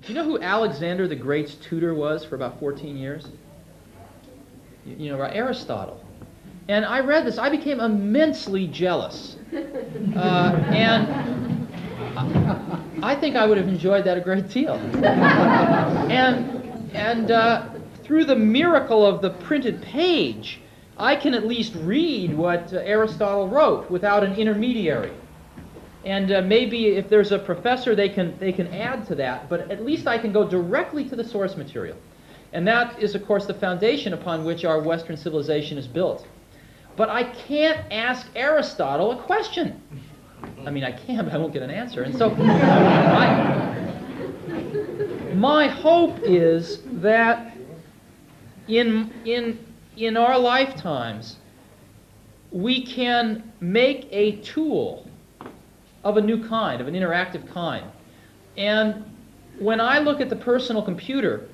Do you know who Alexander the Great's tutor was for about 14 years? You know, Aristotle. And I read this. I became immensely jealous. And I think I would have enjoyed that a great deal. And through the miracle of the printed page, I can at least read what Aristotle wrote without an intermediary. And maybe if there's a professor, they can add to that, but at least I can go directly to the source material. And that is, of course, the foundation upon which our Western civilization is built. But I can't ask Aristotle a question. I mean, I can, but I won't get an answer. And so my hope is that in our lifetimes, we can make a tool of a new kind, of an interactive kind. And when I look at the personal computer,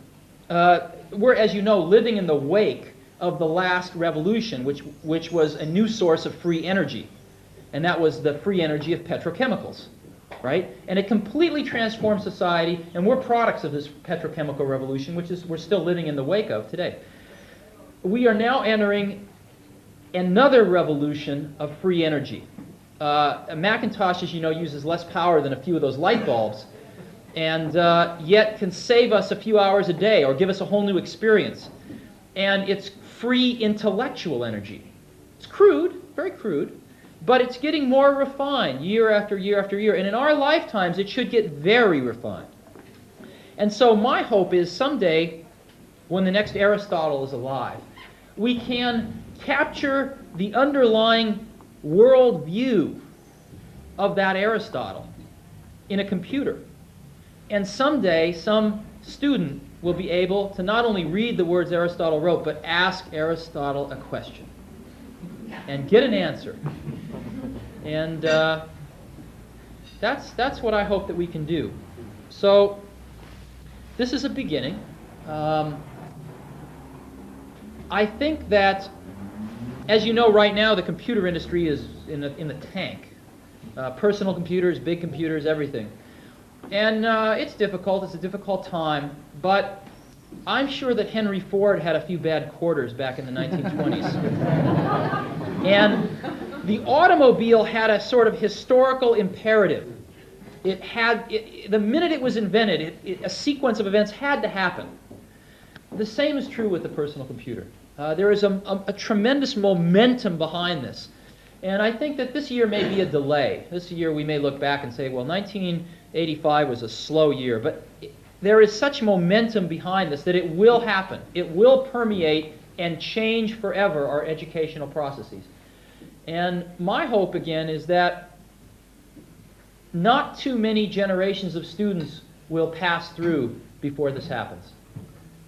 we're, as you know, living in the wake of the last revolution, which was a new source of free energy. And that was the free energy of petrochemicals, right? And it completely transformed society, and we're products of this petrochemical revolution, which is we're still living in the wake of today. We are now entering another revolution of free energy. A Macintosh, as you know, uses less power than a few of those light bulbs, and yet can save us a few hours a day or give us a whole new experience. And it's free intellectual energy. It's crude, very crude, but it's getting more refined year after year after year. And in our lifetimes, it should get very refined. And so my hope is someday, when the next Aristotle is alive, we can capture the underlying worldview of that Aristotle in a computer. And someday, some student will be able to not only read the words Aristotle wrote, but ask Aristotle a question and get an answer. And that's what I hope that we can do. So this is a beginning. I think that, as you know, right now the computer industry is in the tank. Personal computers, big computers, everything. And it's difficult. It's a difficult time. But I'm sure that Henry Ford had a few bad quarters back in the 1920s. And the automobile had a sort of historical imperative. It had, the minute it was invented, a sequence of events had to happen. The same is true with the personal computer. There is a tremendous momentum behind this. And I think that this year may be a delay. This year we may look back and say, well, 1985 was a slow year. But there is such momentum behind this that it will happen. It will permeate and change forever our educational processes. And my hope, again, is that not too many generations of students will pass through before this happens.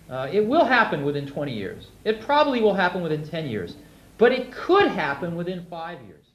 It will happen within 20 years. It probably will happen within 10 years. But it could happen within 5 years.